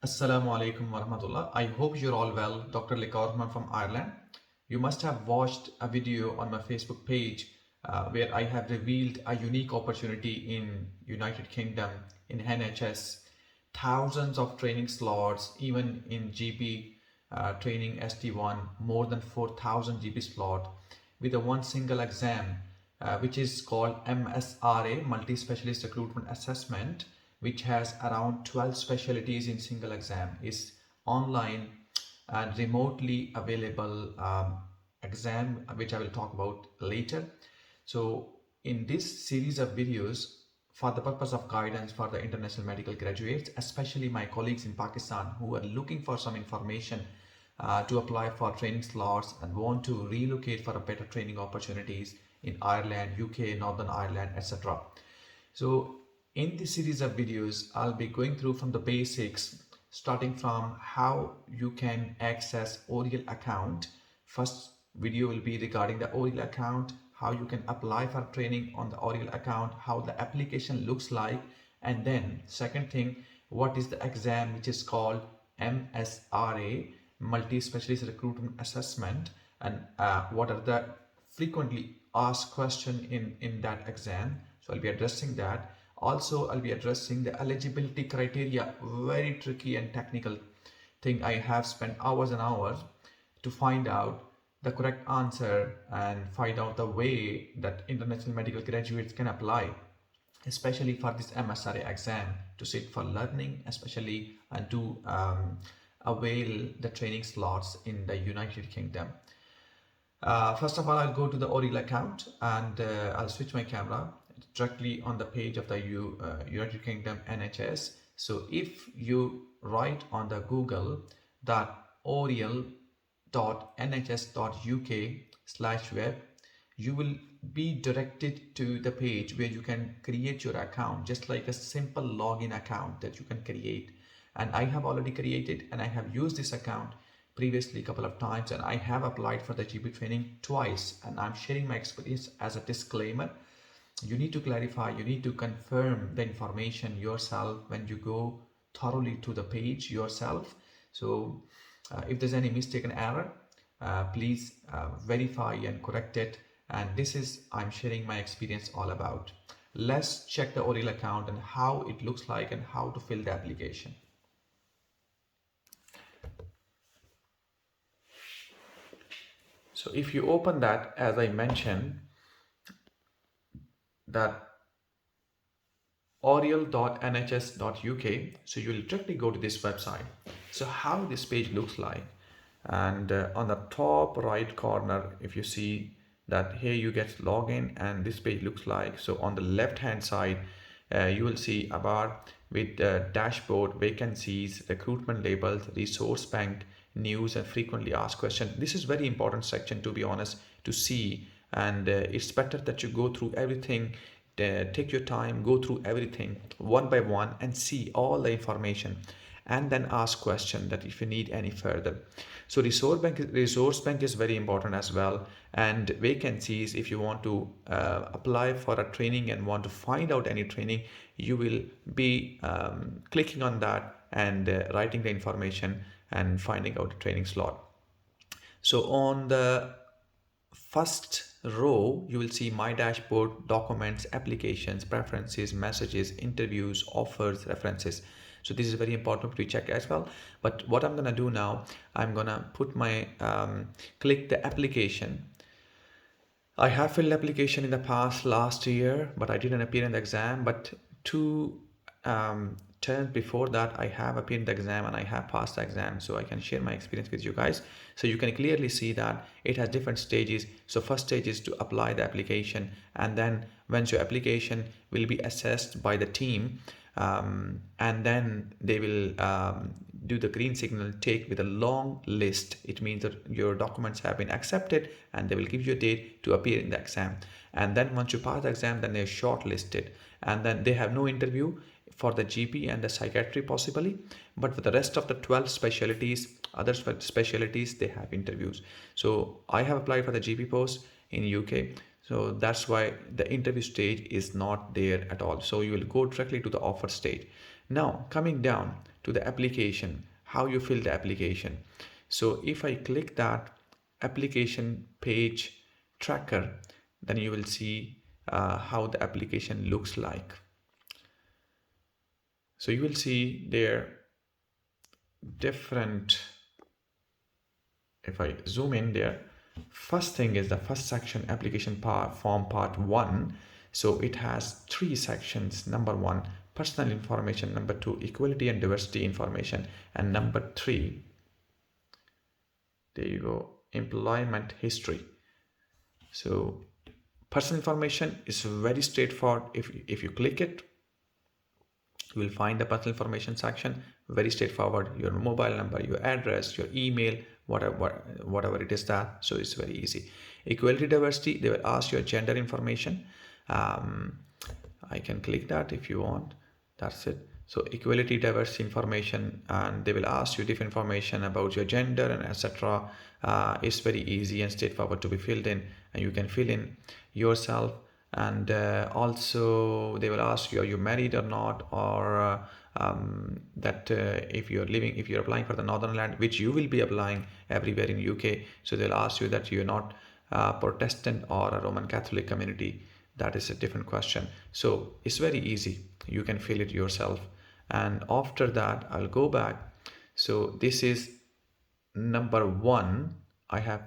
Assalamu alaikum warahmatullah. I hope you're all well. Dr. Likorman from Ireland. You must have watched a video on my Facebook page where I have revealed a unique opportunity in United Kingdom in NHS. Thousands of training slots, even in GP training ST1, more than 4,000 GP slot with a one single exam, which is called MSRA, Multi-Specialist Recruitment Assessment, which has around 12 specialties in single exam, is online and remotely available exam, which I will talk about later. So in this series of videos, for the purpose of guidance for the international medical graduates, especially my colleagues in Pakistan who are looking for some information to apply for training slots and want to relocate for a better training opportunities in Ireland, UK, Northern Ireland, etc. So in this series of videos, I'll be going through from the basics, starting from how you can access Oriel account. First video will be regarding the Oriel account, how you can apply for training on the Oriel account, how the application looks like, and then second thing, what is the exam which is called MSRA, Multi-Specialist Recruitment Assessment, and what are the frequently asked question in that exam. So I'll be addressing that. Also, I'll be addressing the eligibility criteria, very tricky and technical thing. I have spent hours and hours to find out the correct answer and find out the way that international medical graduates can apply, especially for this MSRA exam, to sit for learning, especially, and to avail the training slots in the United Kingdom. First of all, I'll go to the Oriel account and I'll switch my camera directly on the page of the United Kingdom NHS. So if you write on the Google that oriel.nhs.uk/web, you will be directed to the page where you can create your account, just like a simple login account that you can create. And I have already created and I have used this account previously a couple of times, and I have applied for the GP training twice, and I'm sharing my experience as a disclaimer. You need to clarify, you need to confirm the information yourself when you go thoroughly to the page yourself. So if there's any mistake and error, please verify and correct it. And this is, I'm sharing my experience all about. Let's check the Oriel account and how it looks like and how to fill the application. So if you open that, as I mentioned, that oriel.nhs.uk, so you will directly go to this website. So how this page looks like, and on the top right corner, if you see that here you get login and this page looks like. So on the left hand side, you will see a bar with dashboard, vacancies, recruitment labels, resource bank, news, and frequently asked questions. This is very important section, to be honest, to see, and it's better that you go through everything. Take your time, go through everything one by one and see all the information, and then ask question that if you need any further. So resource bank is very important as well, and vacancies, if you want to apply for a training and want to find out any training, you will be clicking on that and writing the information and finding out a training slot. So on the first row, you will see my dashboard, documents, applications, preferences, messages, interviews, offers, references. So this is very important to check as well. But what I'm gonna do now, I'm gonna put my click the application. I have filled application in the past last year, but I didn't appear in the exam. But two terms before that, I have appeared in the exam and I have passed the exam, so I can share my experience with you guys. So you can clearly see that it has different stages. So first stage is to apply the application, and then once your application will be assessed by the team, and then they will do the green signal take with a long list. It means that your documents have been accepted and they will give you a date to appear in the exam. And then once you pass the exam, then they're shortlisted, and then they have no interview for the GP and the psychiatry possibly, but for the rest of the 12 specialties, other specialties, they have interviews. So I have applied for the GP post in UK, so that's why the interview stage is not there at all. So you will go directly to the offer stage. Now coming down to the application, how you fill the application. So if I click that application page tracker, then you will see how the application looks like. So you will see there different, if I zoom in there, first thing is the first section, application form part 1. So it has 3 sections. Number 1, personal information. Number 2, equality and diversity information. And number 3, there you go, employment history. So personal information is very straightforward. If you click it, you will find the personal information section, very straightforward. Your mobile number, your address, your email, whatever it is that. So it's very easy. Equality diversity, they will ask your gender information. I can click that if you want. That's it. So equality diversity information, and they will ask you different information about your gender and etc. It's very easy and straightforward to be filled in, and you can fill in yourself. And also they will ask you, are you married or not, or if you're applying for the Northern Ireland, which you will be applying everywhere in UK. So they'll ask you that you're not Protestant or a Roman Catholic community. That is a different question. So it's very easy. You can fill it yourself. And after that, I'll go back. So this is number 1. I have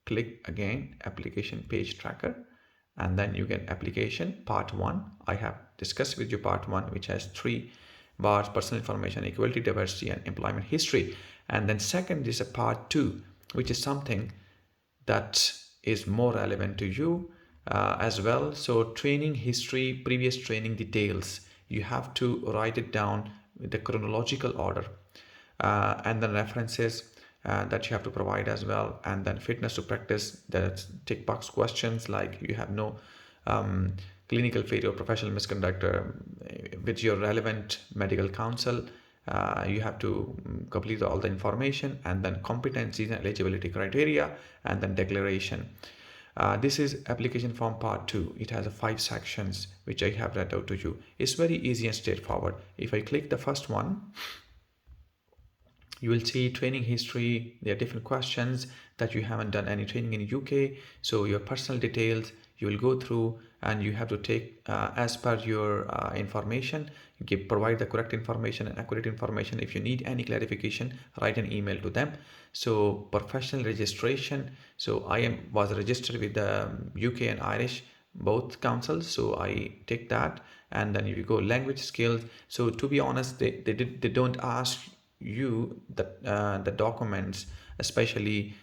clicked again, application page tracker. And then you get application part 1. I have discussed with you part 1, which has 3 bars: personal information, equality, diversity, and employment history. And then second is a part 2, which is something that is more relevant to you as well. So training history, previous training details, you have to write it down with the chronological order, and then references that you have to provide as well. And then fitness to practice, that's tick box questions like you have no clinical failure or professional misconduct with your relevant medical counsel. You have to complete all the information, and then competencies and eligibility criteria, and then declaration. This is application form part 2. It has 5 sections, which I have read out to you. It's very easy and straightforward. If I click the first one, you will see training history. There are different questions that you haven't done any training in UK. So your personal details, you will go through, and you have to take as per your information, provide the correct information and accurate information. If you need any clarification, write an email to them. So professional registration. So I was registered with the UK and Irish both councils, so I take that. And then if you go language skills, so to be honest, they don't ask you the documents, especially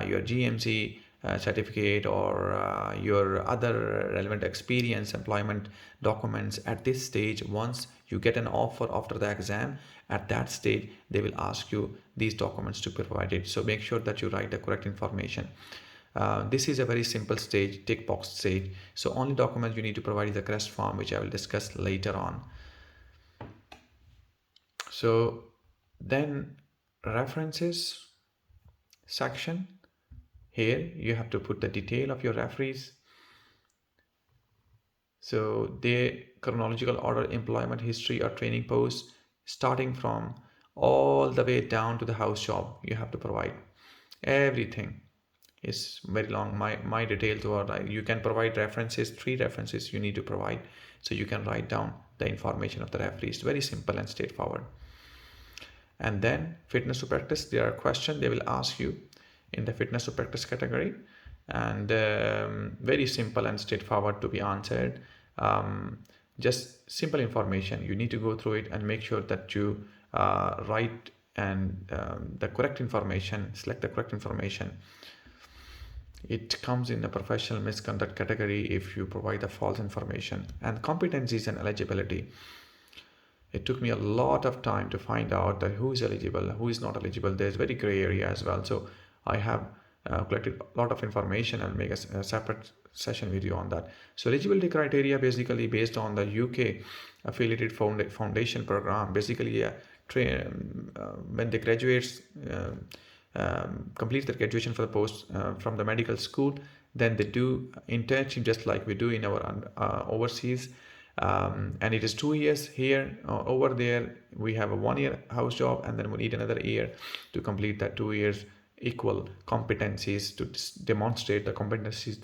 your GMC certificate or your other relevant experience, employment documents at this stage. Once you get an offer after the exam, at that stage they will ask you these documents to be provided. So make sure that you write the correct information. This is a very simple stage, tick box stage. So only documents you need to provide is the CREST form, which I will discuss later on. So then references section. Here you have to put the detail of your referees. So the chronological order, employment history or training posts, starting from all the way down to the house job, you have to provide everything. It's very long. My details were like, you can provide references, 3 references you need to provide. So you can write down the information of the referees. Very simple and straightforward. And then fitness to practice, there are questions they will ask you in the fitness to practice category, and very simple and straightforward to be answered. Just simple information. You need to go through it and make sure that you write and the correct information, select the correct information. It comes in the professional misconduct category if you provide the false information. And competencies and eligibility. It took me a lot of time to find out that who is eligible, who is not eligible. There's very gray area as well. So I have collected a lot of information. I'll make a separate session video on that. So eligibility criteria, basically based on the UK affiliated foundation program. Basically when the graduates complete their graduation for the post from the medical school, then they do internship just like we do in our overseas. and it is 2 years here. Over there we have a 1 year house job, and then we need another year to complete that 2 years equal competencies to demonstrate the competencies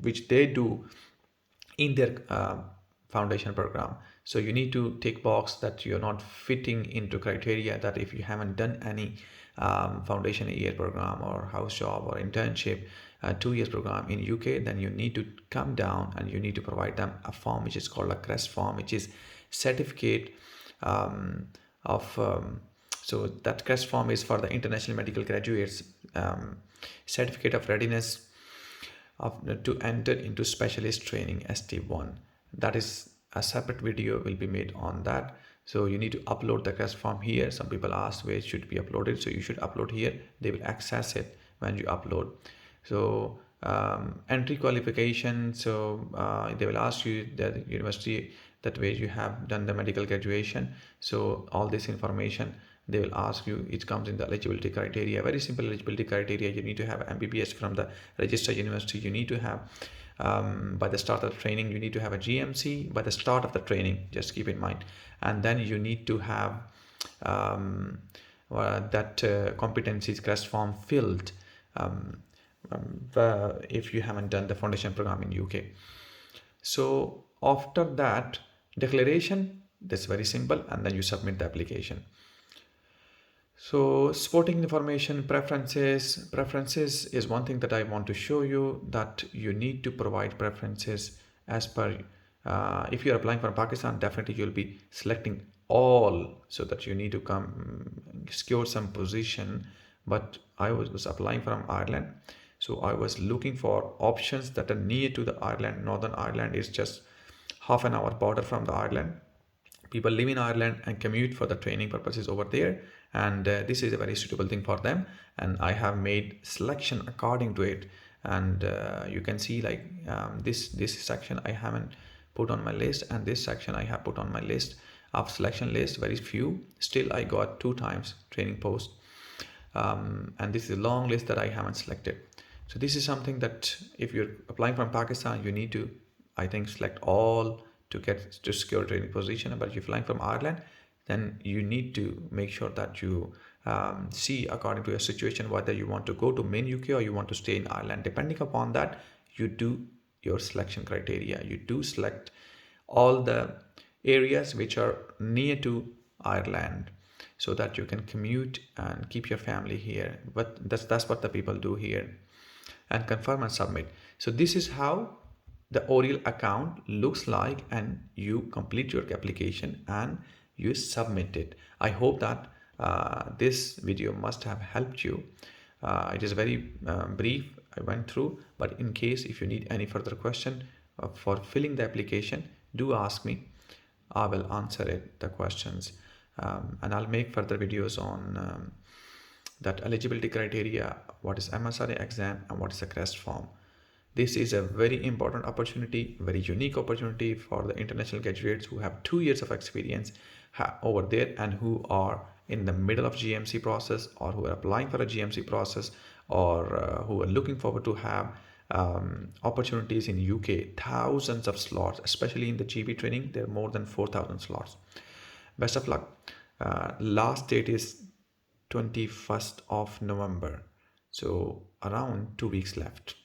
which they do in their foundation program. So you need to tick box that you're not fitting into criteria, that if you haven't done any foundation year program or house job or internship 2 years program in UK, then you need to come down and you need to provide them a form which is called a CREST form, which is certificate so that CREST form is for the international medical graduates, certificate of readiness to enter into specialist training ST1. That is a separate video will be made on that. So you need to upload the CREST form here. Some people ask where it should be uploaded, so you should upload here. They will access it when you upload. So entry qualification, so they will ask you that university that way you have done the medical graduation. So all this information they will ask you, it comes in the eligibility criteria. Very simple eligibility criteria. You need to have MBBS from the registered university. You need to have by the start of the training you need to have a GMC by the start of the training, just keep in mind. And then you need to have that competencies CREST form filled if you haven't done the foundation program in UK. So after that declaration, that's very simple, and then you submit the application. So supporting information, preferences is one thing that I want to show you, that you need to provide preferences as per if you're applying for Pakistan, definitely you'll be selecting all, so that you need to come secure some position. But I was applying from Ireland, so I was looking for options that are near to the Ireland. Northern Ireland is just half an hour border from the Ireland. People live in Ireland and commute for the training purposes over there, and this is a very suitable thing for them, and I have made selection according to it. And you can see like this section I haven't put on my list, and this section I have put on my list of selection list, very few. Still I got 2 times training post, and this is a long list that I haven't selected. So this is something that if you're applying from Pakistan, you need to, I think, select all to get to secure training position. But if you're flying from Ireland, then you need to make sure that you see according to your situation whether you want to go to main UK or you want to stay in Ireland. Depending upon that, you do your selection criteria. You do select all the areas which are near to Ireland, so that you can commute and keep your family here. But that's what the people do here. And confirm and submit. So this is how the Oriel account looks like, and you complete your application and you submit it. I hope that this video must have helped you. It is very brief, I went through, but in case if you need any further question for filling the application, do ask me. I will answer it, the questions, and I'll make further videos on that eligibility criteria, what is MSRA exam and what is a CREST form. This is a very important opportunity, very unique opportunity for the international graduates who have 2 years of experience over there, and who are in the middle of GMC process, or who are applying for a GMC process, or who are looking forward to have opportunities in UK. Thousands of slots, especially in the GB training, there are more than 4,000 slots. Best of luck. Last date is 21st of November, so around 2 weeks left.